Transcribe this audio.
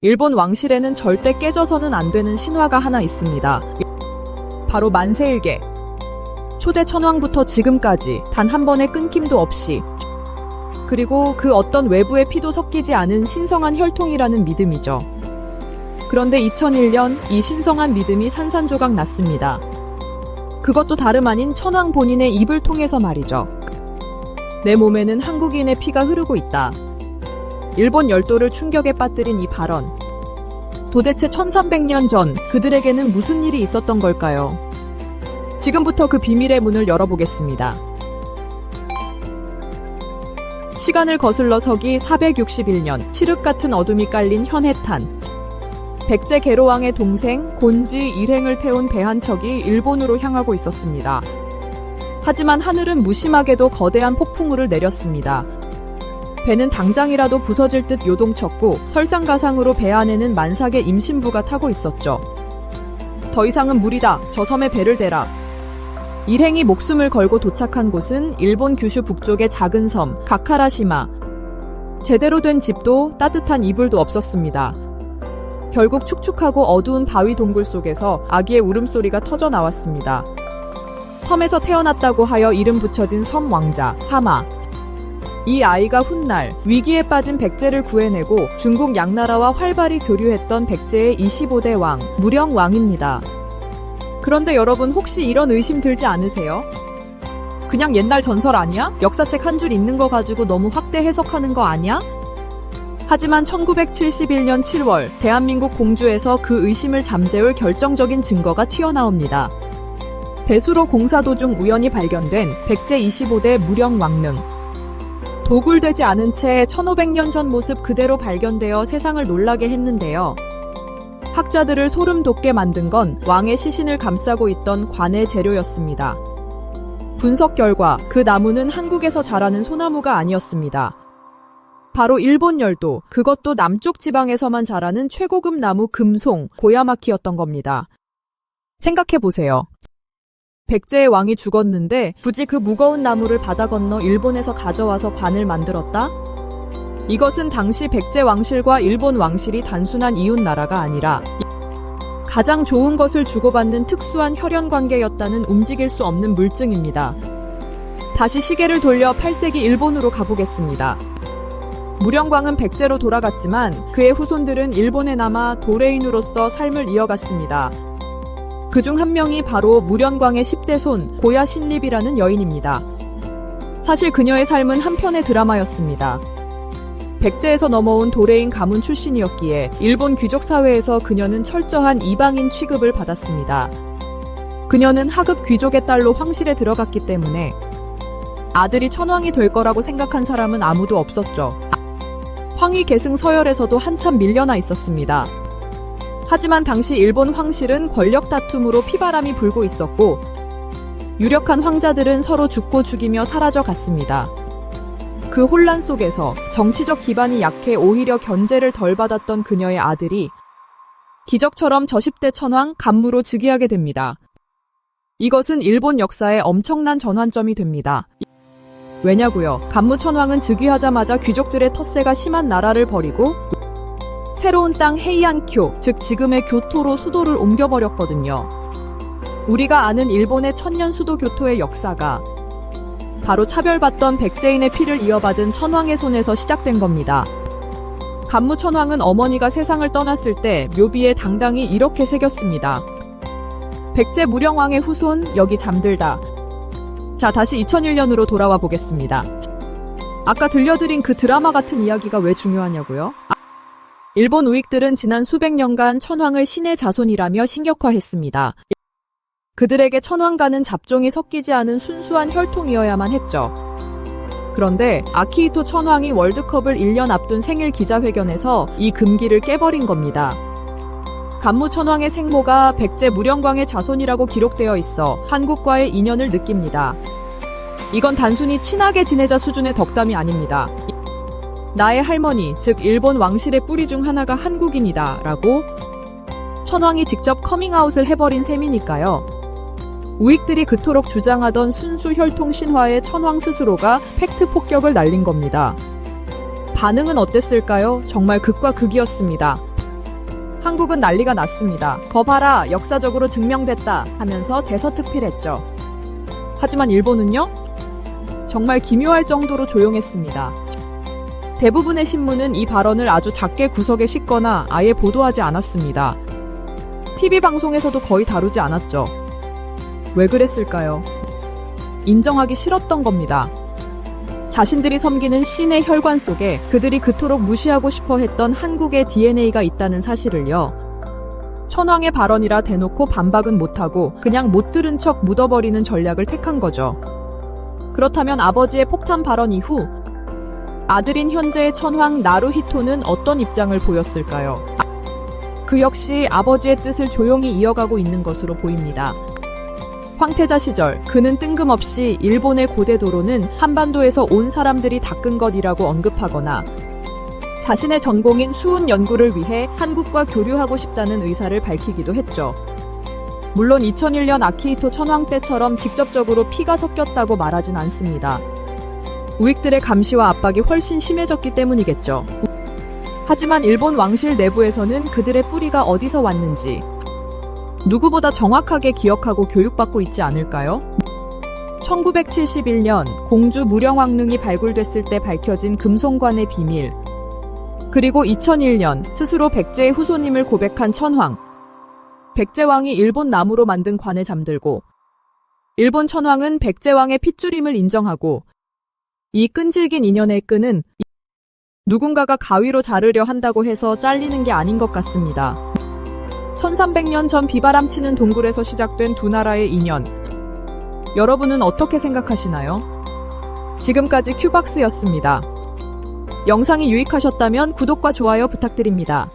일본 왕실에는 절대 깨져서는 안 되는 신화가 하나 있습니다. 바로 만세일계. 초대 천황부터 지금까지 단 한 번의 끊김도 없이, 그리고 그 어떤 외부의 피도 섞이지 않은 신성한 혈통이라는 믿음이죠. 그런데 2001년 이 신성한 믿음이 산산조각 났습니다. 그것도 다름 아닌 천황 본인의 입을 통해서 말이죠. 내 몸에는 한국인의 피가 흐르고 있다. 일본 열도를 충격에 빠뜨린 이 발언. 도대체 1300년 전 그들에게는 무슨 일이 있었던 걸까요? 지금부터 그 비밀의 문을 열어보겠습니다. 시간을 거슬러 서기 461년, 칠흑 같은 어둠이 깔린 현해탄. 백제 계로왕의 동생 곤지 일행을 태운 배 한 척이 일본으로 향하고 있었습니다. 하지만 하늘은 무심하게도 거대한 폭풍우를 내렸습니다. 배는 당장이라도 부서질 듯 요동쳤고 설상가상으로 배 안에는 만삭의 임신부가 타고 있었죠. 더 이상은 무리다. 저 섬에 배를 대라. 일행이 목숨을 걸고 도착한 곳은 일본 규슈 북쪽의 작은 섬 가카라시마. 제대로 된 집도 따뜻한 이불도 없었습니다. 결국 축축하고 어두운 바위 동굴 속에서 아기의 울음소리가 터져 나왔습니다. 섬에서 태어났다고 하여 이름 붙여진 섬 왕자 사마. 이 아이가 훗날 위기에 빠진 백제를 구해내고 중국 양나라와 활발히 교류했던 백제의 25대 왕 무령왕입니다. 그런데 여러분 혹시 이런 의심 들지 않으세요? 그냥 옛날 전설 아니야? 역사책 한 줄 읽는 거 가지고 너무 확대 해석하는 거 아니야? 하지만 1971년 7월 대한민국 공주에서 그 의심을 잠재울 결정적인 증거가 튀어나옵니다. 배수로 공사 도중 우연히 발견된 백제 25대 무령왕릉. 도굴되지 않은 채 1500년 전 모습 그대로 발견되어 세상을 놀라게 했는데요. 학자들을 소름 돋게 만든 건 왕의 시신을 감싸고 있던 관의 재료였습니다. 분석 결과 그 나무는 한국에서 자라는 소나무가 아니었습니다. 바로 일본 열도, 그것도 남쪽 지방에서만 자라는 최고급 나무 금송, 고야마키였던 겁니다. 생각해보세요. 백제의 왕이 죽었는데 굳이 그 무거운 나무를 바다 건너 일본에서 가져와서 관을 만들었다? 이것은 당시 백제 왕실과 일본 왕실이 단순한 이웃 나라가 아니라 가장 좋은 것을 주고받는 특수한 혈연 관계였다는 움직일 수 없는 물증입니다. 다시 시계를 돌려 8세기 일본으로 가보겠습니다. 무령광은 백제로 돌아갔지만 그의 후손들은 일본에 남아 도레인으로서 삶을 이어갔습니다. 그중 한 명이 바로 무령광의 10대 손 고야 신립이라는 여인입니다. 사실 그녀의 삶은 한편의 드라마였습니다. 백제에서 넘어온 도레인 가문 출신이었기에 일본 귀족 사회에서 그녀는 철저한 이방인 취급을 받았습니다. 그녀는 하급 귀족의 딸로 황실에 들어갔기 때문에 아들이 천황이 될 거라고 생각한 사람은 아무도 없었죠. 황위 계승 서열에서도 한참 밀려나 있었습니다. 하지만 당시 일본 황실은 권력 다툼으로 피바람이 불고 있었고 유력한 황자들은 서로 죽고 죽이며 사라져 갔습니다. 그 혼란 속에서 정치적 기반이 약해 오히려 견제를 덜 받았던 그녀의 아들이 기적처럼 저 10대 천황 간무로 즉위하게 됩니다. 이것은 일본 역사의 엄청난 전환점이 됩니다. 왜냐고요? 간무 천황은 즉위하자마자 귀족들의 텃세가 심한 나라를 버리고 새로운 땅 헤이안쿄, 즉 지금의 교토로 수도를 옮겨버렸거든요. 우리가 아는 일본의 천년 수도 교토의 역사가 바로 차별받던 백제인의 피를 이어받은 천황의 손에서 시작된 겁니다. 간무 천황은 어머니가 세상을 떠났을 때 묘비에 당당히 이렇게 새겼습니다. 백제 무령왕의 후손 여기 잠들다. 자, 다시 2001년으로 돌아와 보겠습니다. 아까 들려드린 그 드라마 같은 이야기가 왜 중요하냐고요? 일본 우익들은 지난 수백 년간 천황을 신의 자손이라며 신격화했습니다. 그들에게 천황과는 잡종이 섞이지 않은 순수한 혈통이어야만 했죠. 그런데 아키히토 천황이 월드컵을 1년 앞둔 생일 기자회견에서 이 금기를 깨버린 겁니다. 간무 천황의 생모가 백제 무령광의 자손이라고 기록되어 있어 한국과의 인연을 느낍니다. 이건 단순히 친하게 지내자 수준의 덕담이 아닙니다. 나의 할머니, 즉 일본 왕실의 뿌리 중 하나가 한국인이다 라고 천황이 직접 커밍아웃을 해버린 셈이니까요. 우익들이 그토록 주장하던 순수 혈통 신화의 천황 스스로가 팩트 폭격을 날린 겁니다. 반응은 어땠을까요? 정말 극과 극이었습니다. 한국은 난리가 났습니다. 거봐라, 역사적으로 증명됐다 하면서 대서특필했죠. 하지만 일본은요? 정말 기묘할 정도로 조용했습니다. 대부분의 신문은 이 발언을 아주 작게 구석에 싣거나 아예 보도하지 않았습니다. TV 방송에서도 거의 다루지 않았죠. 왜 그랬을까요? 인정하기 싫었던 겁니다. 자신들이 섬기는 신의 혈관 속에 그들이 그토록 무시하고 싶어 했던 한국의 DNA가 있다는 사실을요. 천황의 발언이라 대놓고 반박은 못하고 그냥 못 들은 척 묻어버리는 전략을 택한 거죠. 그렇다면 아버지의 폭탄 발언 이후 아들인 현재의 천황 나루히토는 어떤 입장을 보였을까요? 그 역시 아버지의 뜻을 조용히 이어가고 있는 것으로 보입니다. 황태자 시절 그는 뜬금없이 일본의 고대 도로는 한반도에서 온 사람들이 닦은 것이라고 언급하거나 자신의 전공인 수운 연구를 위해 한국과 교류하고 싶다는 의사를 밝히기도 했죠. 물론 2001년 아키히토 천황 때처럼 직접적으로 피가 섞였다고 말하진 않습니다. 우익들의 감시와 압박이 훨씬 심해졌기 때문이겠죠. 하지만 일본 왕실 내부에서는 그들의 뿌리가 어디서 왔는지 누구보다 정확하게 기억하고 교육받고 있지 않을까요? 1971년 공주 무령왕릉이 발굴됐을 때 밝혀진 금송관의 비밀, 그리고 2001년 스스로 백제의 후손임을 고백한 천황. 백제왕이 일본 나무로 만든 관에 잠들고 일본 천황은 백제왕의 핏줄임을 인정하고 이 끈질긴 인연의 끈은 누군가가 가위로 자르려 한다고 해서 잘리는 게 아닌 것 같습니다. 1300년 전 비바람치는 동굴에서 시작된 두 나라의 인연. 여러분은 어떻게 생각하시나요? 지금까지 큐박스였습니다. 영상이 유익하셨다면 구독과 좋아요 부탁드립니다.